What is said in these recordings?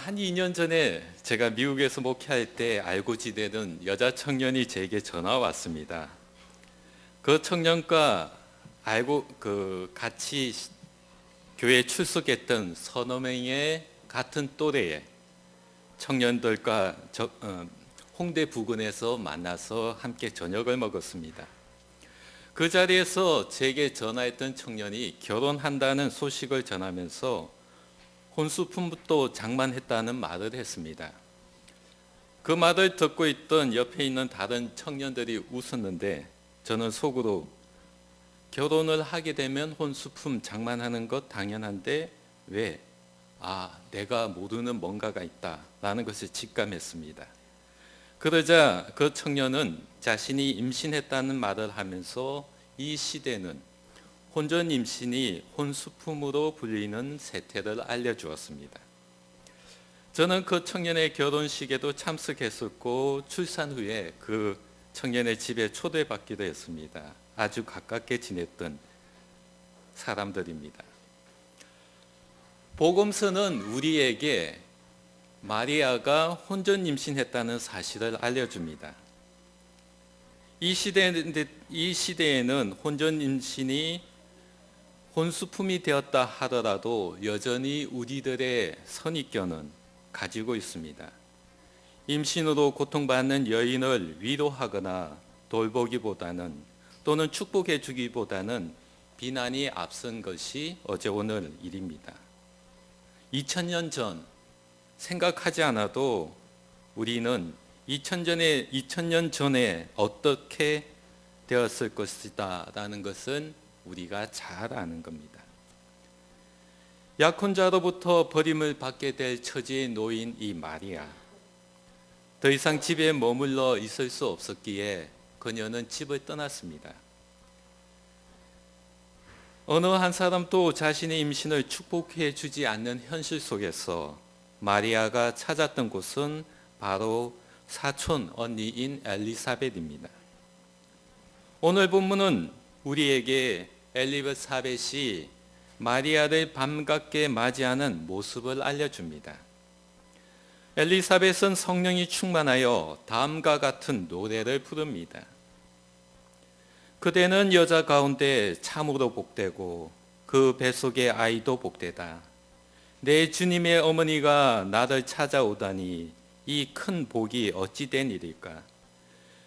한 2년 전에 제가 미국에서 목회할 때 알고 지내던 여자 청년이 제게 전화 왔습니다. 그 청년과 같이 교회에 출석했던 서너 명의 같은 또래의 청년들과 홍대 부근에서 만나서 함께 저녁을 먹었습니다. 그 자리에서 제게 전화했던 청년이 결혼한다는 소식을 전하면서 혼수품부터 장만했다는 말을 했습니다. 그 말을 듣고 있던 옆에 있는 다른 청년들이 웃었는데 저는 속으로 결혼을 하게 되면 혼수품 장만하는 것 당연한데 왜? 내가 모르는 뭔가가 있다라는 것을 직감했습니다. 그러자 그 청년은 자신이 임신했다는 말을 하면서 이 시대는 혼전 임신이 혼수품으로 불리는 세태를 알려주었습니다. 저는 그 청년의 결혼식에도 참석했었고 출산 후에 그 청년의 집에 초대받기도 했습니다. 아주 가깝게 지냈던 사람들입니다. 복음서는 우리에게 마리아가 혼전 임신했다는 사실을 알려줍니다. 이 시대에는 혼전 임신이 혼수품이 되었다 하더라도 여전히 우리들의 선입견은 가지고 있습니다. 임신으로 고통받는 여인을 위로하거나 돌보기보다는 또는 축복해 주기보다는 비난이 앞선 것이 어제 오늘 일입니다. 2000년 전 생각하지 않아도 우리는 2000년 전에 어떻게 되었을 것이다 라는 것은 우리가 잘 아는 겁니다. 약혼자로부터 버림을 받게 될 처지에 놓인 이 마리아, 더 이상 집에 머물러 있을 수 없었기에 그녀는 집을 떠났습니다. 어느 한 사람도 자신의 임신을 축복해 주지 않는 현실 속에서 마리아가 찾았던 곳은 바로 사촌 언니인 엘리사벳입니다. 오늘 본문은 우리에게 엘리사벳이 마리아를 반갑게 맞이하는 모습을 알려줍니다. 엘리사벳은 성령이 충만하여 다음과 같은 노래를 부릅니다. 그대는 여자 가운데 참으로 복되고 그 뱃속의 아이도 복되다. 내 주님의 어머니가 나를 찾아오다니 이 큰 복이 어찌 된 일일까.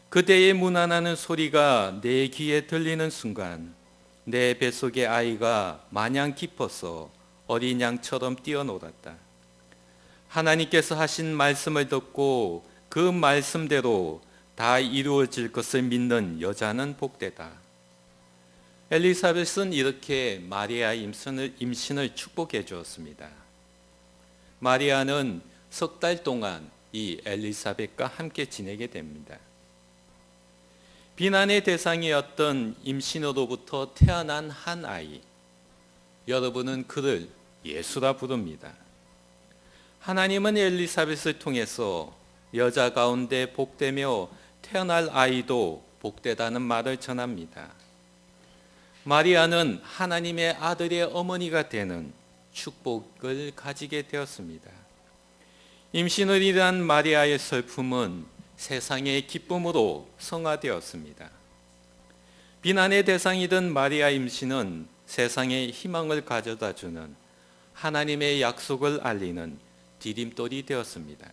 그대의 문안하는 소리가 내 귀에 들리는 순간 내 뱃속의 아이가 마냥 기뻐서 어린 양처럼 뛰어놀았다. 하나님께서 하신 말씀을 듣고 그 말씀대로 다 이루어질 것을 믿는 여자는 복되다. 엘리사벳은 이렇게 마리아의 임신을 축복해 주었습니다. 마리아는 석 달 동안 이 엘리사벳과 함께 지내게 됩니다. 비난의 대상이었던 임신으로부터 태어난 한 아이, 여러분은 그를 예수라 부릅니다. 하나님은 엘리사벳을 통해서 여자 가운데 복되며 태어날 아이도 복되다는 말을 전합니다. 마리아는 하나님의 아들의 어머니가 되는 축복을 가지게 되었습니다. 임신을 일한 마리아의 슬픔은 세상의 기쁨으로 성화되었습니다. 비난의 대상이던 마리아 임신은 세상에 희망을 가져다주는 하나님의 약속을 알리는 디딤돌이 되었습니다.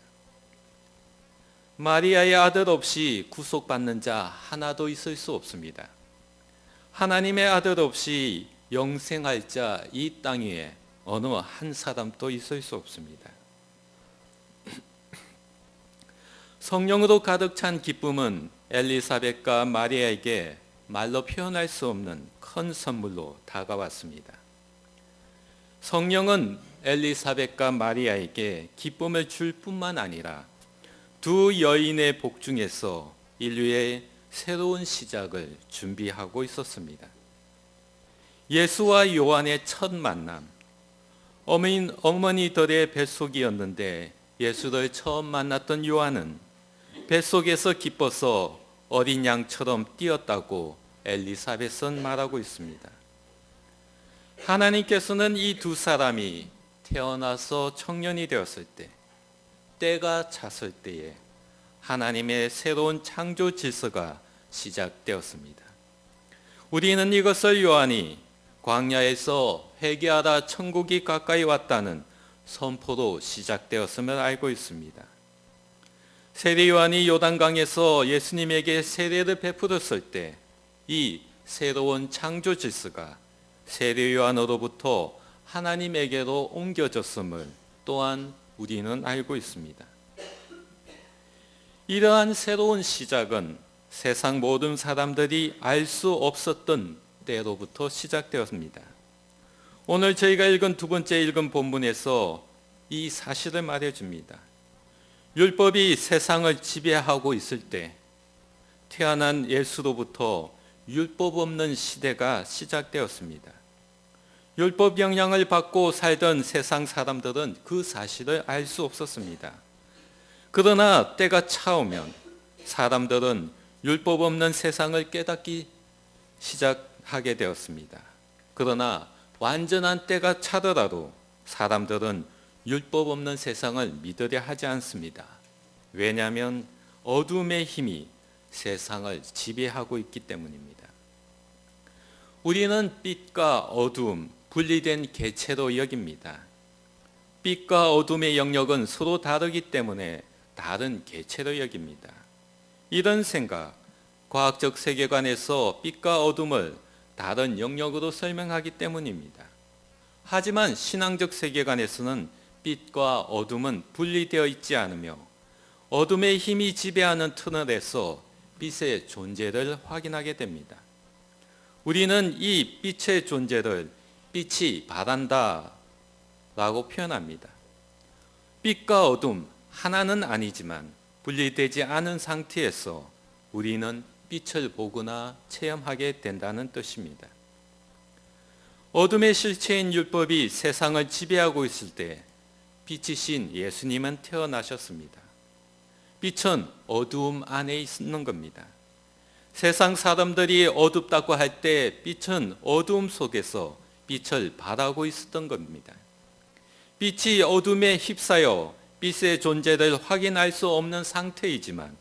마리아의 아들 없이 구속받는 자 하나도 있을 수 없습니다. 하나님의 아들 없이 영생할 자 이 땅 위에 어느 한 사람도 있을 수 없습니다. 성령으로 가득 찬 기쁨은 엘리사벳과 마리아에게 말로 표현할 수 없는 큰 선물로 다가왔습니다. 성령은 엘리사벳과 마리아에게 기쁨을 줄 뿐만 아니라 두 여인의 복 중에서 인류의 새로운 시작을 준비하고 있었습니다. 예수와 요한의 첫 만남, 어머니들의 뱃속이었는데 예수를 처음 만났던 요한은 뱃속에서 기뻐서 어린 양처럼 뛰었다고 엘리사벳은 말하고 있습니다. 하나님께서는 이 두 사람이 태어나서 청년이 되었을 때, 때가 찼을 때에 하나님의 새로운 창조 질서가 시작되었습니다. 우리는 이것을 요한이 광야에서 회개하라 천국이 가까이 왔다는 선포로 시작되었음을 알고 있습니다. 세례 요한이 요단강에서 예수님에게 세례를 베풀었을 때 이 새로운 창조 질서가 세례 요한으로부터 하나님에게로 옮겨졌음을 또한 우리는 알고 있습니다. 이러한 새로운 시작은 세상 모든 사람들이 알 수 없었던 때로부터 시작되었습니다. 오늘 저희가 읽은 두 번째 읽은 본문에서 이 사실을 말해줍니다. 율법이 세상을 지배하고 있을 때 태어난 예수로부터 율법 없는 시대가 시작되었습니다. 율법 영향을 받고 살던 세상 사람들은 그 사실을 알 수 없었습니다. 그러나 때가 차오면 사람들은 율법 없는 세상을 깨닫기 시작하게 되었습니다. 그러나 완전한 때가 차더라도 사람들은 율법 없는 세상을 믿으려 하지 않습니다. 왜냐하면 어둠의 힘이 세상을 지배하고 있기 때문입니다. 우리는 빛과 어둠, 분리된 개체로 여깁니다. 빛과 어둠의 영역은 서로 다르기 때문에 다른 개체로 여깁니다. 이런 생각, 과학적 세계관에서 빛과 어둠을 다른 영역으로 설명하기 때문입니다. 하지만 신앙적 세계관에서는 빛과 어둠은 분리되어 있지 않으며 어둠의 힘이 지배하는 터널에서 빛의 존재를 확인하게 됩니다. 우리는 이 빛의 존재를 빛이 바란다 라고 표현합니다. 빛과 어둠 하나는 아니지만 분리되지 않은 상태에서 우리는 빛을 보거나 체험하게 된다는 뜻입니다. 어둠의 실체인 율법이 세상을 지배하고 있을 때 빛이신 예수님은 태어나셨습니다. 빛은 어두움 안에 있는 겁니다. 세상 사람들이 어둡다고 할 때 빛은 어두움 속에서 빛을 발하고 있었던 겁니다. 빛이 어둠에 휩싸여 빛의 존재를 확인할 수 없는 상태이지만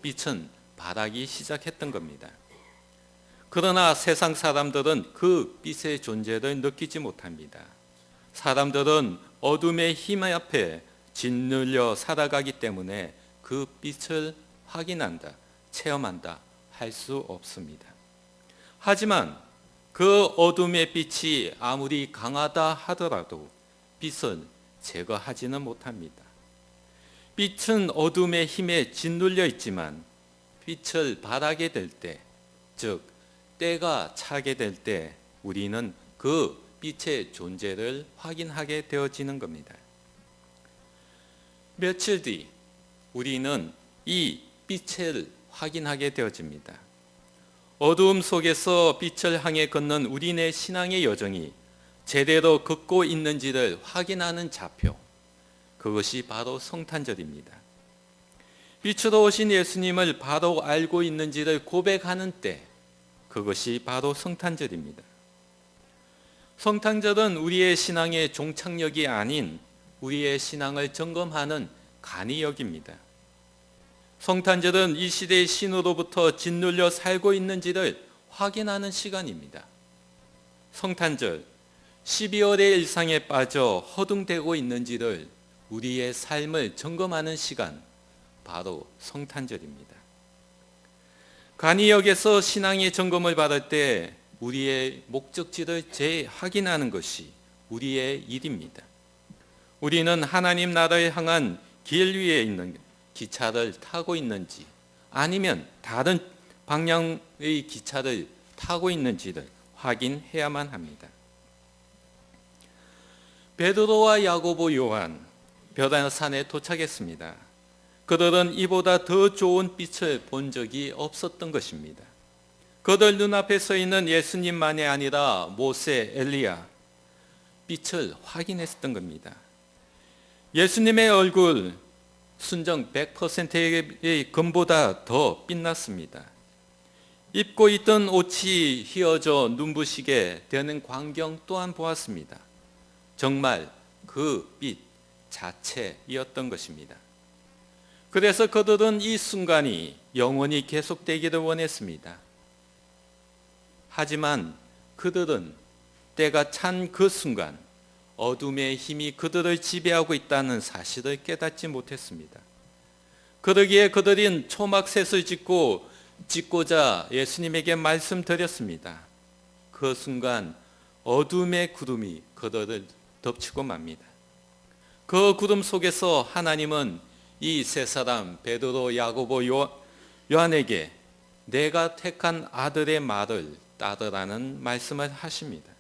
빛은 발하기 시작했던 겁니다. 그러나 세상 사람들은 그 빛의 존재를 느끼지 못합니다. 사람들은 어둠의 힘 앞에 짓눌려 살아가기 때문에 그 빛을 확인한다, 체험한다 할 수 없습니다. 하지만 그 어둠의 빛이 아무리 강하다 하더라도 빛을 제거하지는 못합니다. 빛은 어둠의 힘에 짓눌려 있지만 빛을 발하게 될 때, 즉 때가 차게 될 때 우리는 그 빛의 존재를 확인하게 되어지는 겁니다. 며칠 뒤 우리는 이 빛을 확인하게 되어집니다. 어두움 속에서 빛을 향해 걷는 우리네 신앙의 여정이 제대로 걷고 있는지를 확인하는 좌표, 그것이 바로 성탄절입니다. 빛으로 오신 예수님을 바로 알고 있는지를 고백하는 때, 그것이 바로 성탄절입니다. 성탄절은 우리의 신앙의 종착역이 아닌 우리의 신앙을 점검하는 간이역입니다. 성탄절은 이 시대의 신으로부터 짓눌려 살고 있는지를 확인하는 시간입니다. 성탄절, 12월의 일상에 빠져 허둥대고 있는지를 우리의 삶을 점검하는 시간, 바로 성탄절입니다. 간이역에서 신앙의 점검을 받을 때 우리의 목적지를 재확인하는 것이 우리의 일입니다. 우리는 하나님 나라에 향한 길 위에 있는 기차를 타고 있는지 아니면 다른 방향의 기차를 타고 있는지를 확인해야만 합니다. 베드로와 야고보, 요한, 벼단산에 도착했습니다. 그들은 이보다 더 좋은 빛을 본 적이 없었던 것입니다. 그들 눈앞에 서 있는 예수님만이 아니라 모세, 엘리야, 빛을 확인했던 겁니다. 예수님의 얼굴, 순정 100%의 금보다 더 빛났습니다. 입고 있던 옷이 휘어져 눈부시게 되는 광경 또한 보았습니다. 정말 그 빛 자체이었던 것입니다. 그래서 그들은 이 순간이 영원히 계속되기를 원했습니다. 하지만 그들은 때가 찬 그 순간 어둠의 힘이 그들을 지배하고 있다는 사실을 깨닫지 못했습니다. 그러기에 그들은 초막셋을 짓고자 예수님에게 말씀드렸습니다. 그 순간 어둠의 구름이 그들을 덮치고 맙니다. 그 구름 속에서 하나님은 이 세 사람 베드로, 야고보, 요한에게 내가 택한 아들의 말을 따르라는 말씀을 하십니다.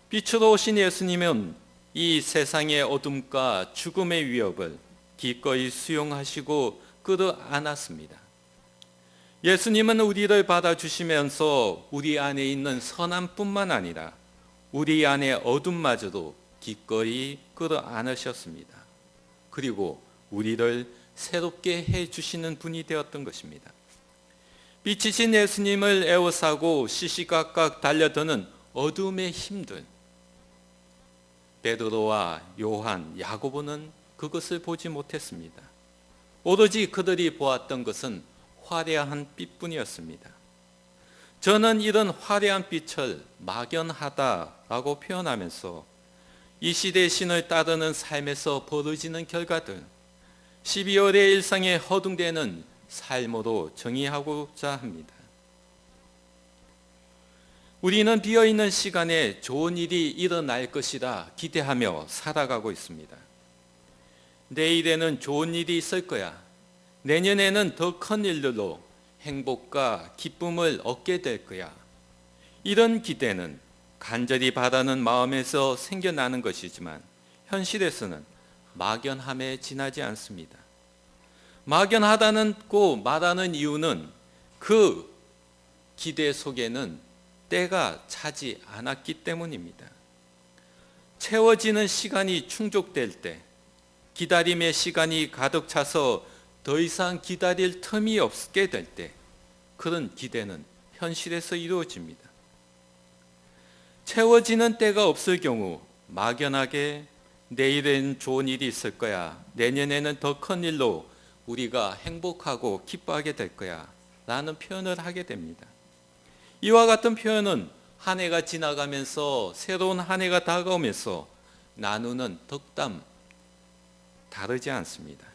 빛으로 오신 예수님은 이 세상의 어둠과 죽음의 위협을 기꺼이 수용하시고 끌어안았습니다. 예수님은 우리를 받아주시면서 우리 안에 있는 선함뿐만 아니라 우리 안의 어둠마저도 기꺼이 끌어안으셨습니다. 그리고 우리를 새롭게 해주시는 분이 되었던 것입니다. 빛이신 예수님을 에워싸고 시시각각 달려드는 어둠의 힘들, 베드로와 요한, 야고보는 그것을 보지 못했습니다. 오로지 그들이 보았던 것은 화려한 빛뿐이었습니다. 저는 이런 화려한 빛을 막연하다라고 표현하면서 이 시대의 신을 따르는 삶에서 벌어지는 결과들, 12월의 일상에 허둥대는 삶으로 정의하고자 합니다. 우리는 비어있는 시간에 좋은 일이 일어날 것이라 기대하며 살아가고 있습니다. 내일에는 좋은 일이 있을 거야. 내년에는 더 큰 일들로 행복과 기쁨을 얻게 될 거야. 이런 기대는 간절히 바라는 마음에서 생겨나는 것이지만 현실에서는 막연함에 지나지 않습니다. 막연하다고 말하는 이유는 그 기대 속에는 때가 차지 않았기 때문입니다. 채워지는 시간이 충족될 때, 기다림의 시간이 가득 차서 더 이상 기다릴 틈이 없게 될 때, 그런 기대는 현실에서 이루어집니다. 채워지는 때가 없을 경우 막연하게 내일은 좋은 일이 있을 거야. 내년에는 더 큰 일로 우리가 행복하고 기뻐하게 될 거야. 라는 표현을 하게 됩니다. 이와 같은 표현은 한 해가 지나가면서 새로운 한 해가 다가오면서 나누는 덕담 다르지 않습니다.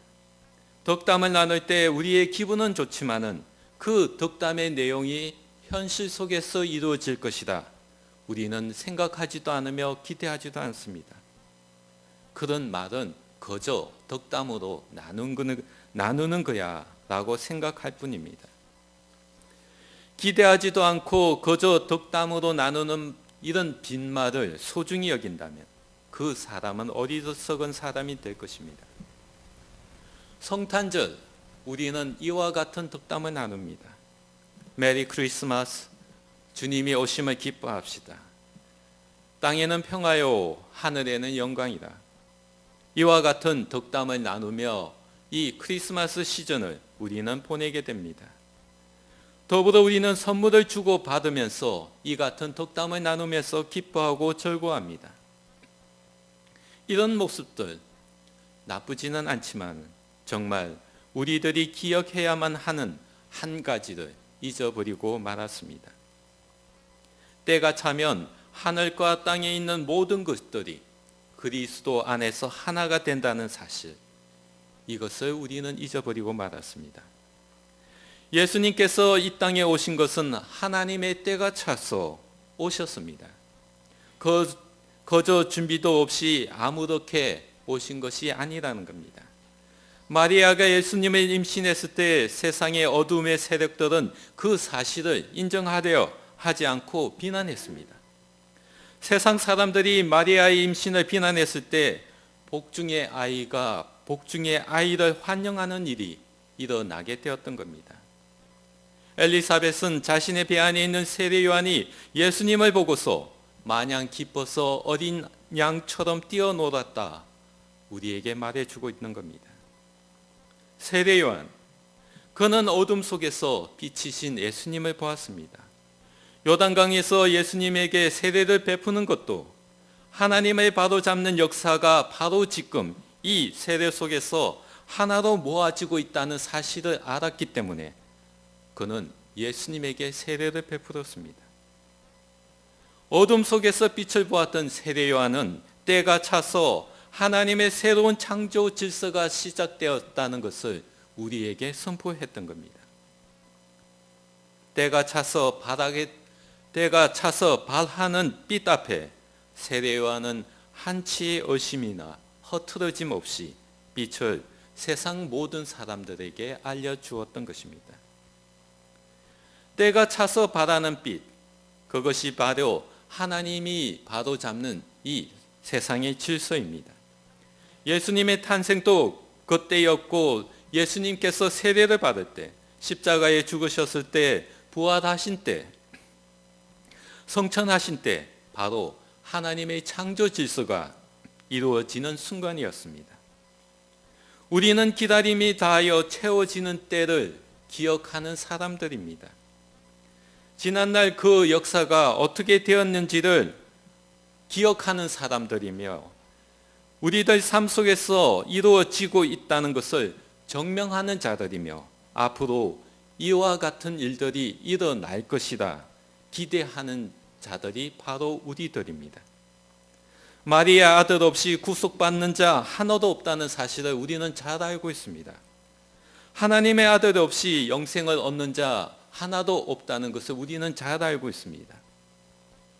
덕담을 나눌 때 우리의 기분은 좋지만은 그 덕담의 내용이 현실 속에서 이루어질 것이다. 우리는 생각하지도 않으며 기대하지도 않습니다. 그런 말은 거저 덕담으로 나누는 거야 라고 생각할 뿐입니다. 기대하지도 않고 거저 덕담으로 나누는 이런 빈말을 소중히 여긴다면 그 사람은 어리석은 사람이 될 것입니다. 성탄절 우리는 이와 같은 덕담을 나눕니다. 메리 크리스마스, 주님이 오심을 기뻐합시다. 땅에는 평화요, 하늘에는 영광이다. 이와 같은 덕담을 나누며 이 크리스마스 시즌을 우리는 보내게 됩니다. 더불어 우리는 선물을 주고 받으면서 이 같은 덕담을 나누면서 기뻐하고 즐거워합니다. 이런 모습들 나쁘지는 않지만 정말 우리들이 기억해야만 하는 한 가지를 잊어버리고 말았습니다. 때가 차면 하늘과 땅에 있는 모든 것들이 그리스도 안에서 하나가 된다는 사실, 이것을 우리는 잊어버리고 말았습니다. 예수님께서 이 땅에 오신 것은 하나님의 때가 차서 오셨습니다. 거저 준비도 없이 아무렇게 오신 것이 아니라는 겁니다. 마리아가 예수님을 임신했을 때 세상의 어둠의 세력들은 그 사실을 인정하려 하지 않고 비난했습니다. 세상 사람들이 마리아의 임신을 비난했을 때 복중의 아이를 환영하는 일이 일어나게 되었던 겁니다. 엘리사벳은 자신의 배 안에 있는 세례 요한이 예수님을 보고서 마냥 기뻐서 어린 양처럼 뛰어놀았다, 우리에게 말해주고 있는 겁니다. 세례 요한, 그는 어둠 속에서 빛이신 예수님을 보았습니다. 요단강에서 예수님에게 세례를 베푸는 것도 하나님을 바로잡는 역사가 바로 지금 이 세례 속에서 하나로 모아지고 있다는 사실을 알았기 때문에 그는 예수님에게 세례를 베풀었습니다. 어둠 속에서 빛을 보았던 세례 요한은 때가 차서 하나님의 새로운 창조 질서가 시작되었다는 것을 우리에게 선포했던 겁니다. 때가 차서 발하는 빛 앞에 세례 요한은 한치의 의심이나 허투루짐 없이 빛을 세상 모든 사람들에게 알려주었던 것입니다. 때가 차서 발하는 빛, 그것이 바로 하나님이 바로잡는 이 세상의 질서입니다. 예수님의 탄생도 그때였고, 예수님께서 세례를 받을 때, 십자가에 죽으셨을 때, 부활하신 때, 성천하신 때 바로 하나님의 창조 질서가 이루어지는 순간이었습니다. 우리는 기다림이 다하여 채워지는 때를 기억하는 사람들입니다. 지난날 그 역사가 어떻게 되었는지를 기억하는 사람들이며 우리들 삶 속에서 이루어지고 있다는 것을 증명하는 자들이며 앞으로 이와 같은 일들이 일어날 것이다 기대하는 자들이 바로 우리들입니다. 마리아 아들 없이 구속받는 자 하나도 없다는 사실을 우리는 잘 알고 있습니다. 하나님의 아들 없이 영생을 얻는 자 하나도 없다는 것을 우리는 잘 알고 있습니다.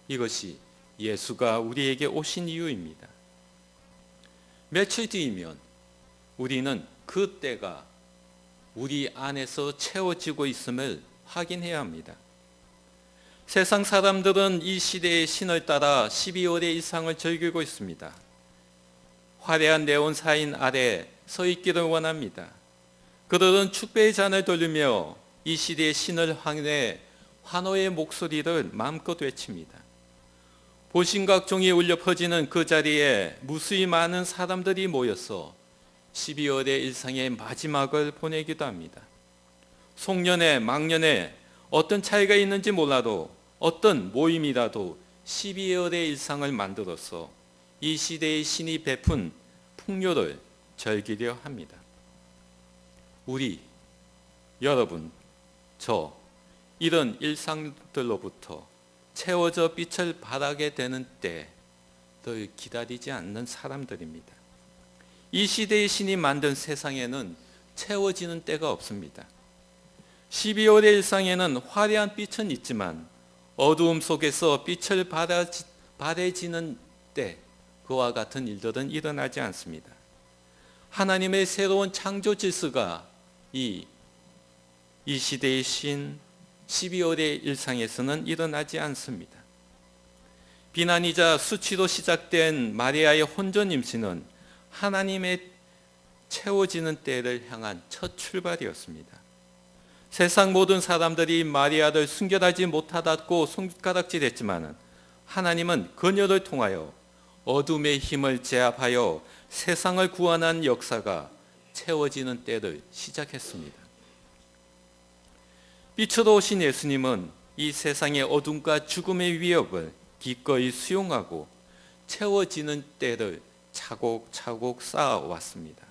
이것이 예수가 우리에게 오신 이유입니다. 며칠 뒤이면 우리는 그 때가 우리 안에서 채워지고 있음을 확인해야 합니다. 세상 사람들은 이 시대의 신을 따라 12월의 일상을 즐기고 있습니다. 화려한 네온사인 아래 서 있기를 원합니다. 그들은 축배의 잔을 돌리며 이 시대의 신을 향해 환호의 목소리를 마음껏 외칩니다. 보신각 종이 울려 퍼지는 그 자리에 무수히 많은 사람들이 모여서 12월의 일상의 마지막을 보내기도 합니다. 송년회, 망년회 어떤 차이가 있는지 몰라도 어떤 모임이라도 12월의 일상을 만들어서 이 시대의 신이 베푼 풍요를 즐기려 합니다. 우리, 여러분, 저 이런 일상들로부터 채워져 빛을 발하게 되는 때를 기다리지 않는 사람들입니다. 이 시대의 신이 만든 세상에는 채워지는 때가 없습니다. 12월의 일상에는 화려한 빛은 있지만 어두움 속에서 빛을 발해지는 때 그와 같은 일들은 일어나지 않습니다. 하나님의 새로운 창조 질서가 이 시대의 신 12월의 일상에서는 일어나지 않습니다. 비난이자 수치로 시작된 마리아의 혼전 임신은 하나님의 채워지는 때를 향한 첫 출발이었습니다. 세상 모든 사람들이 마리아를 순결하지 못하다고 손가락질했지만 하나님은 그녀를 통하여 어둠의 힘을 제압하여 세상을 구원한 역사가 채워지는 때를 시작했습니다. 빛으로 오신 예수님은 이 세상의 어둠과 죽음의 위협을 기꺼이 수용하고 채워지는 때를 차곡차곡 쌓아왔습니다.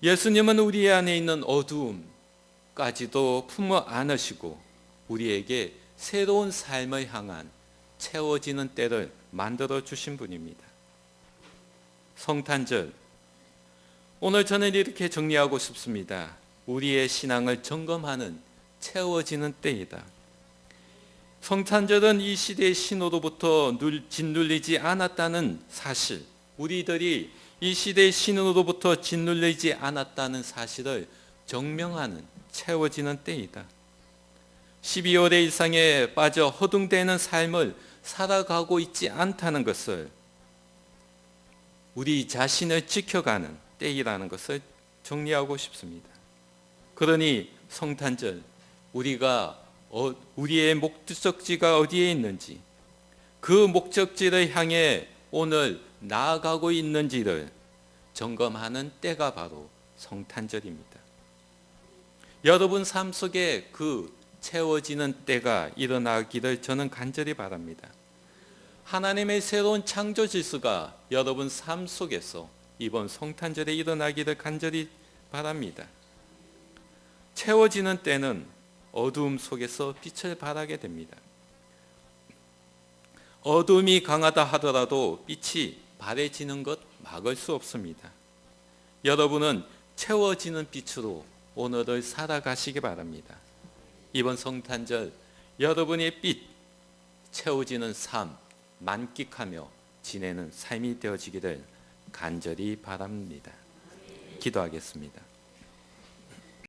예수님은 우리 안에 있는 어두움까지도 품어 안으시고 우리에게 새로운 삶을 향한 채워지는 때를 만들어 주신 분입니다. 성탄절, 오늘 저는 이렇게 정리하고 싶습니다. 우리의 신앙을 점검하는 채워지는 때이다. 성탄절은 이 시대의 신으로부터 짓눌리지 않았다는 사실, 우리들이 이 시대의 신으로부터 짓눌리지 않았다는 사실을 증명하는 채워지는 때이다. 12월의 일상에 빠져 허둥대는 삶을 살아가고 있지 않다는 것을, 우리 자신을 지켜가는 때이라는 것을 정리하고 싶습니다. 그러니 성탄절, 우리가 우리의 목적지가 어디에 있는지, 그 목적지를 향해 오늘 나아가고 있는지를 점검하는 때가 바로 성탄절입니다. 여러분 삶 속에 그 채워지는 때가 일어나기를 저는 간절히 바랍니다. 하나님의 새로운 창조 질서가 여러분 삶 속에서 이번 성탄절에 일어나기를 간절히 바랍니다. 채워지는 때는 어두움 속에서 빛을 발하게 됩니다. 어둠이 강하다 하더라도 빛이 발해지는 것 막을 수 없습니다. 여러분은 채워지는 빛으로 오늘을 살아가시기 바랍니다. 이번 성탄절 여러분의 빛, 채워지는 삶 만끽하며 지내는 삶이 되어지기를 간절히 바랍니다. 기도하겠습니다.